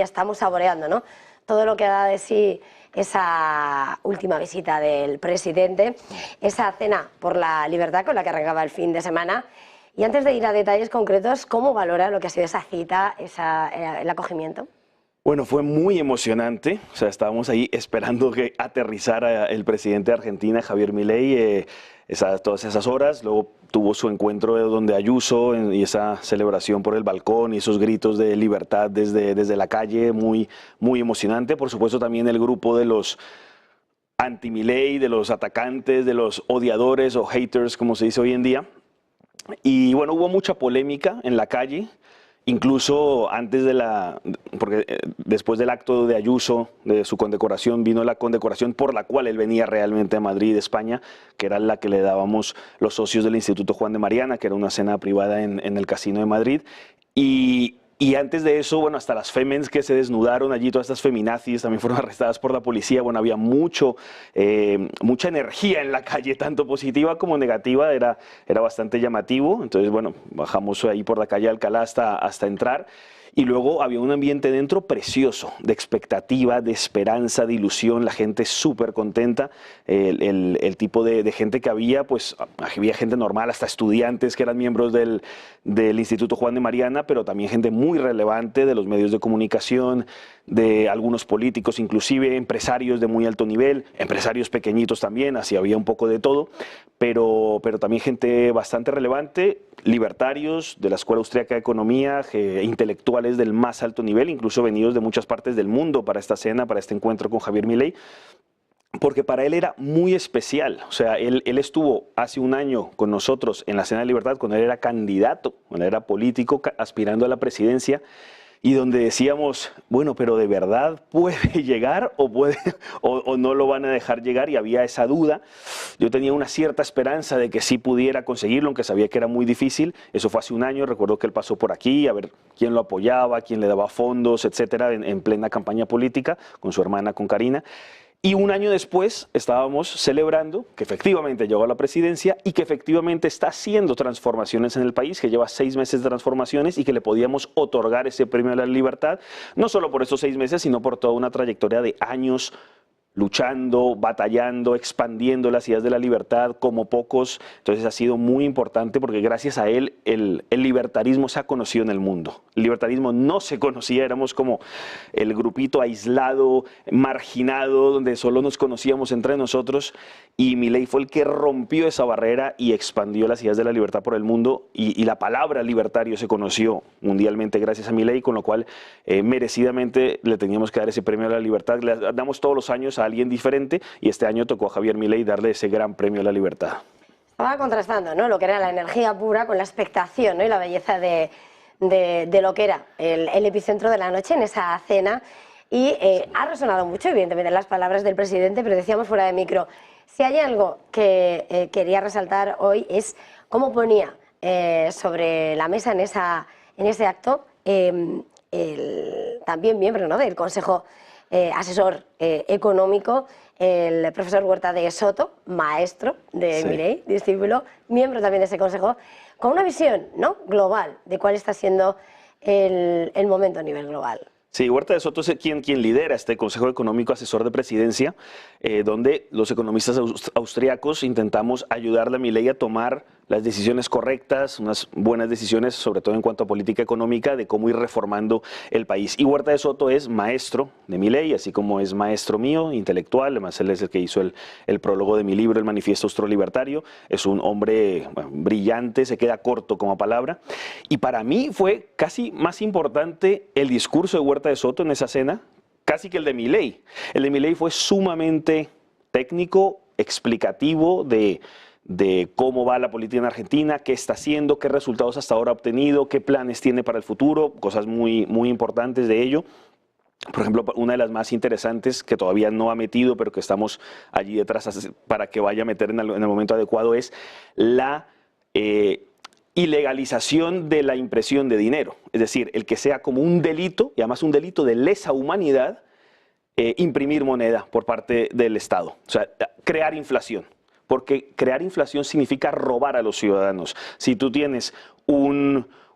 Ya estamos saboreando, ¿no?, todo lo que da de sí esa última visita del presidente, esa cena por la libertad con la que arrancaba el fin de semana. Y antes de ir a detalles concretos, ¿cómo valora lo que ha sido esa cita, el acogimiento? Bueno, fue muy emocionante. O sea, estábamos ahí esperando que aterrizara el presidente de Argentina, Javier Milei, todas esas horas. Luego tuvo su encuentro donde Ayuso y esa celebración por el balcón y esos gritos de libertad desde la calle, muy emocionante. Por supuesto, también el grupo de los anti-Milei, de los atacantes, de los odiadores o haters, como se dice hoy en día. Y bueno, hubo mucha polémica en la calle. Incluso antes porque después del acto de Ayuso, de su condecoración, vino la condecoración por la cual él venía realmente a Madrid, España, que era la que le dábamos los socios del Instituto Juan de Mariana, que era una cena privada en el Casino de Madrid. Y antes de eso, bueno, hasta las femens que se desnudaron allí, todas estas feminazis también fueron arrestadas por la policía. Bueno, había mucha energía en la calle, tanto positiva como negativa, era bastante llamativo. Entonces, bueno, bajamos ahí por la calle Alcalá hasta entrar. Y luego había un ambiente dentro precioso, de expectativa, de esperanza, de ilusión, la gente súper contenta, el tipo de gente que había, pues había gente normal, hasta estudiantes que eran miembros del Instituto Juan de Mariana, pero también gente muy relevante de los medios de comunicación, de algunos políticos, inclusive empresarios de muy alto nivel, empresarios pequeñitos también, así había un poco de todo, pero también gente bastante relevante, libertarios de la Escuela Austriaca de Economía, intelectuales del más alto nivel, incluso venidos de muchas partes del mundo para esta cena, para este encuentro con Javier Milei, porque para él era muy especial. O sea, él estuvo hace un año con nosotros en la Cena de Libertad, cuando él era candidato, cuando era político, aspirando a la presidencia, y donde decíamos, bueno, pero ¿de verdad puede llegar o no lo van a dejar llegar? Y había esa duda. Yo tenía una cierta esperanza de que sí pudiera conseguirlo, aunque sabía que era muy difícil. Eso fue hace un año. Recuerdo que él pasó por aquí a ver quién lo apoyaba, quién le daba fondos, etcétera, en plena campaña política, con su hermana, con Karina. Y un año después estábamos celebrando que efectivamente llegó a la presidencia y que efectivamente está haciendo transformaciones en el país, que lleva 6 meses de transformaciones y que le podíamos otorgar ese premio a la libertad, no solo por esos 6 meses, sino por toda una trayectoria de años luchando, batallando, expandiendo las ideas de la libertad como pocos. Entonces ha sido muy importante porque gracias a él el libertarismo se ha conocido en el mundo. El libertarismo no se conocía, éramos como el grupito aislado, marginado, donde solo nos conocíamos entre nosotros, y Milei fue el que rompió esa barrera y expandió las ideas de la libertad por el mundo, y la palabra libertario se conoció mundialmente gracias a Milei, con lo cual merecidamente le teníamos que dar ese premio a la libertad. Le damos todos los años a alguien diferente, y este año tocó a Javier Milei darle ese gran premio a la libertad. Estaba contrastando, ¿no?, lo que era la energía pura con la expectación, ¿no?, y la belleza de lo que era el epicentro de la noche en esa cena. Y ha resonado mucho, evidentemente, las palabras del presidente, pero decíamos fuera de micro, si hay algo que quería resaltar hoy es cómo ponía sobre la mesa en ese acto también miembro, ¿no?, del Consejo Asesor Económico, el profesor Huerta de Soto, maestro de Milei, discípulo, miembro también de ese consejo, con una visión, ¿no?, global de cuál está siendo el momento a nivel global. Sí, Huerta de Soto es quien lidera este Consejo Económico Asesor de Presidencia, donde los economistas austriacos intentamos ayudarle a Milei a tomar las decisiones correctas, unas buenas decisiones, sobre todo en cuanto a política económica, de cómo ir reformando el país. Y Huerta de Soto es maestro de Milei, así como es maestro mío, intelectual. Además, él es el que hizo el prólogo de mi libro, El Manifiesto Austro-Libertario. Es un hombre brillante, se queda corto como palabra. Y para mí fue casi más importante el discurso de Huerta de Soto en esa cena, casi que el de Milei. El de Milei fue sumamente técnico, explicativo de cómo va la política en Argentina, qué está haciendo, qué resultados hasta ahora ha obtenido, qué planes tiene para el futuro, cosas muy importantes de ello. Por ejemplo, una de las más interesantes que todavía no ha metido, pero que estamos allí detrás para que vaya a meter en el momento adecuado, es la ilegalización de la impresión de dinero. Es decir, el que sea como un delito, y además un delito de lesa humanidad, imprimir moneda por parte del Estado. O sea, crear inflación. Porque crear inflación significa robar a los ciudadanos. Si tú tienes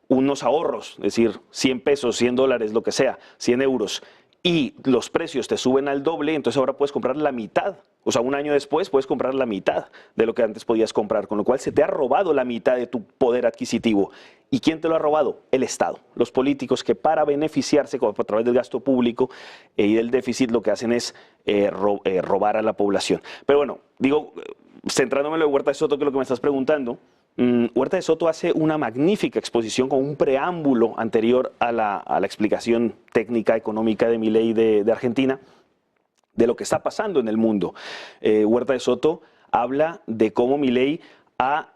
unos ahorros, es decir, 100 pesos, 100 dólares, lo que sea, 100 euros, y los precios te suben al doble, entonces ahora puedes comprar la mitad. O sea, un año después puedes comprar la mitad de lo que antes podías comprar, con lo cual se te ha robado la mitad de tu poder adquisitivo. ¿Y quién te lo ha robado? El Estado. Los políticos que para beneficiarse a través del gasto público y del déficit lo que hacen es robar a la población. Pero bueno, digo, centrándome en lo de Huerta de Soto, que es lo que me estás preguntando, Huerta de Soto hace una magnífica exposición con un preámbulo anterior a la explicación técnica económica de Milei de Argentina, de lo que está pasando en el mundo. Huerta de Soto habla de cómo Milei ha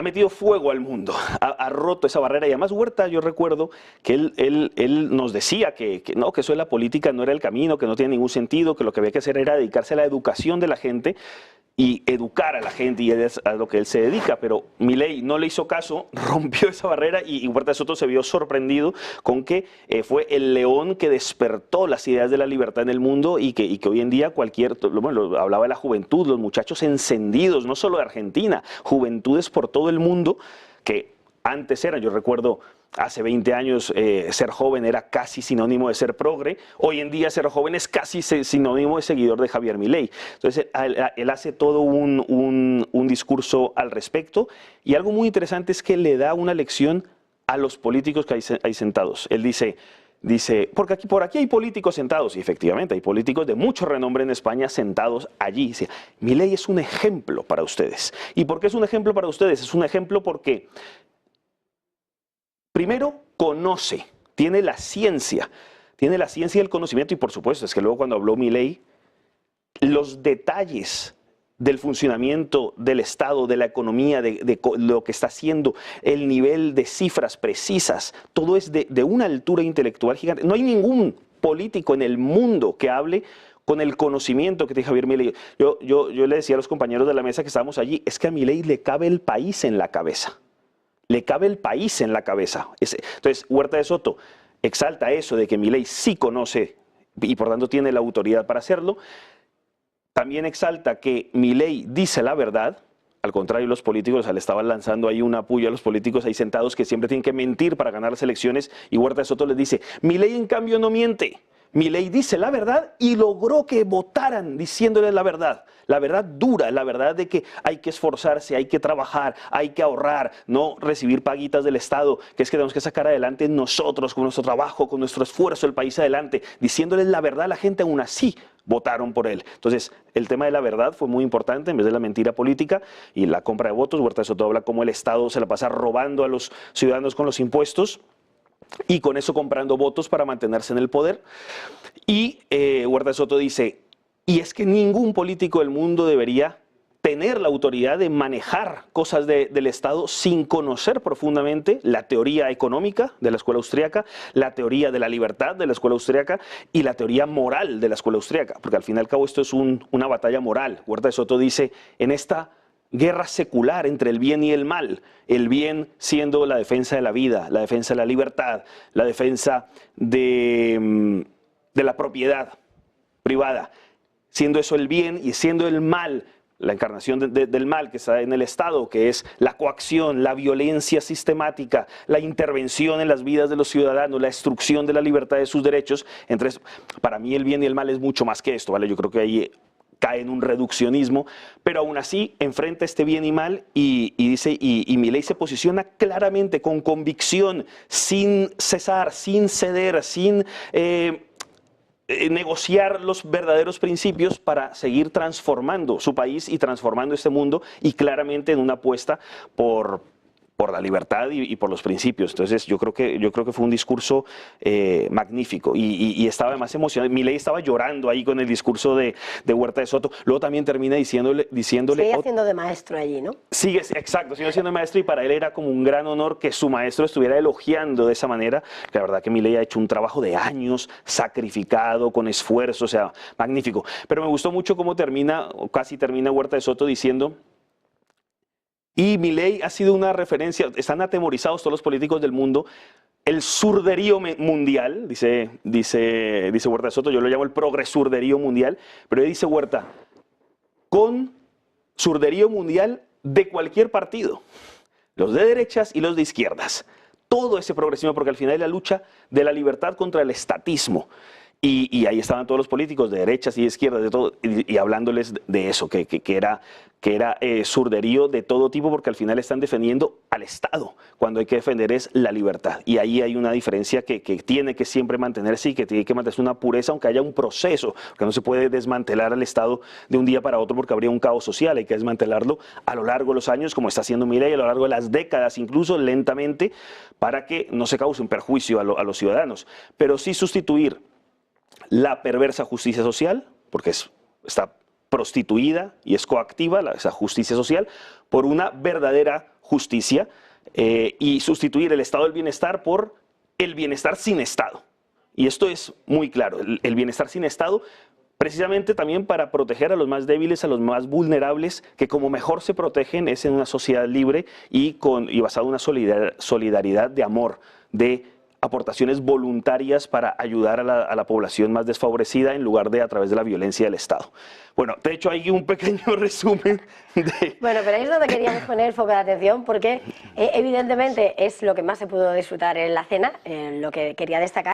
metido fuego al mundo, ha roto esa barrera. Y además Huerta, yo recuerdo que él nos decía que no, que eso de la política no era el camino, que no tiene ningún sentido, que lo que había que hacer era dedicarse a la educación de la gente y educar a la gente, y es a lo que él se dedica. Pero Milei no le hizo caso, rompió esa barrera, y Huerta de Soto se vio sorprendido con que fue el león que despertó las ideas de la libertad en el mundo, y que hoy en día bueno, hablaba de la juventud, los muchachos encendidos, no solo de Argentina, juventudes por todo el mundo, que antes eran, yo recuerdo, hace 20 años ser joven era casi sinónimo de ser progre. Hoy en día ser joven es casi sinónimo de seguidor de Javier Milei. Entonces él hace todo un discurso al respecto, y algo muy interesante es que le da una lección a los políticos que hay sentados. Él dice, porque por aquí hay políticos sentados, y efectivamente hay políticos de mucho renombre en España sentados allí. Dice, Milei es un ejemplo para ustedes. ¿Y por qué es un ejemplo para ustedes? Es un ejemplo porque primero, tiene la ciencia y el conocimiento, y por supuesto, es que luego cuando habló Milei, los detalles del funcionamiento del Estado, de la economía, de lo que está haciendo, el nivel de cifras precisas, todo es de una altura intelectual gigante. No hay ningún político en el mundo que hable con el conocimiento que tiene Javier Milei. Yo le decía a los compañeros de la mesa que estábamos allí, es que a Milei le cabe el país en la cabeza. Le cabe el país en la cabeza. Entonces, Huerta de Soto exalta eso de que Milei sí conoce y por tanto tiene la autoridad para hacerlo. También exalta que Milei dice la verdad. Al contrario, los políticos le estaban lanzando ahí una puya a los políticos ahí sentados que siempre tienen que mentir para ganar las elecciones, y Huerta de Soto les dice, Milei en cambio no miente. Milei dice la verdad y logró que votaran diciéndoles la verdad dura, la verdad de que hay que esforzarse, hay que trabajar, hay que ahorrar, no recibir paguitas del Estado, que es que tenemos que sacar adelante nosotros, con nuestro trabajo, con nuestro esfuerzo, el país adelante, diciéndoles la verdad a la gente, aún así votaron por él. Entonces, el tema de la verdad fue muy importante en vez de la mentira política y la compra de votos. Huerta de Soto habla cómo el Estado se la pasa robando a los ciudadanos con los impuestos, y con eso comprando votos para mantenerse en el poder. Y Huerta de Soto dice, y es que ningún político del mundo debería tener la autoridad de manejar cosas del Estado sin conocer profundamente la teoría económica de la escuela austríaca, la teoría de la libertad de la escuela austríaca y la teoría moral de la escuela austríaca, porque al fin y al cabo esto es una batalla moral. Huerta de Soto dice, en esta guerra secular entre el bien y el mal, el bien siendo la defensa de la vida, la defensa de la libertad, la defensa de la propiedad privada, siendo eso el bien, y siendo el mal, la encarnación del mal que está en el Estado, que es la coacción, la violencia sistemática, la intervención en las vidas de los ciudadanos, la destrucción de la libertad de sus derechos. Entonces, para mí el bien y el mal es mucho más que esto, ¿vale? Yo creo que ahí cae en un reduccionismo, pero aún así enfrenta este bien y mal y dice, y Milei se posiciona claramente, con convicción, sin cesar, sin ceder, sin negociar los verdaderos principios para seguir transformando su país y transformando este mundo, y claramente en una apuesta por la libertad y por los principios. Entonces yo creo que fue un discurso magnífico, y estaba además emocionado. Milei estaba llorando ahí con el discurso de Huerta de Soto. Luego también termina diciéndole sigue haciendo de maestro allí, ¿no? Exacto, sigue siendo maestro, y para él era como un gran honor que su maestro estuviera elogiando de esa manera. La verdad que Milei ha hecho un trabajo de años, sacrificado, con esfuerzo, o sea, magnífico. Pero me gustó mucho cómo casi termina Huerta de Soto diciendo, y Milei ha sido una referencia, están atemorizados todos los políticos del mundo, el surderío mundial, dice Huerta de Soto, yo lo llamo el progresurderío mundial, pero dice Huerta, con surderío mundial de cualquier partido, los de derechas y los de izquierdas, todo ese progresismo, porque al final es la lucha de la libertad contra el estatismo. Y ahí estaban todos los políticos de derechas y de izquierdas, de todo, y hablándoles de eso, que era surderío de todo tipo, porque al final están defendiendo al Estado, cuando hay que defender es la libertad. Y ahí hay una diferencia que tiene que siempre mantenerse y que tiene que mantenerse una pureza, aunque haya un proceso, porque no se puede desmantelar al Estado de un día para otro porque habría un caos social, hay que desmantelarlo a lo largo de los años, como está haciendo Milei, a lo largo de las décadas, incluso lentamente, para que no se cause un perjuicio a los ciudadanos. Pero sí sustituir la perversa justicia social, porque está prostituida y es coactiva esa justicia social, por una verdadera justicia y sustituir el estado del bienestar por el bienestar sin Estado. Y esto es muy claro, el bienestar sin Estado, precisamente también para proteger a los más débiles, a los más vulnerables, que como mejor se protegen es en una sociedad libre y basada en una solidaridad de amor, de aportaciones voluntarias para ayudar a la población más desfavorecida en lugar de a través de la violencia del Estado. Bueno, de hecho hay un pequeño resumen de... Bueno, pero ahí es donde queríamos poner el foco de atención porque evidentemente es lo que más se pudo disfrutar en la cena, lo que quería destacar.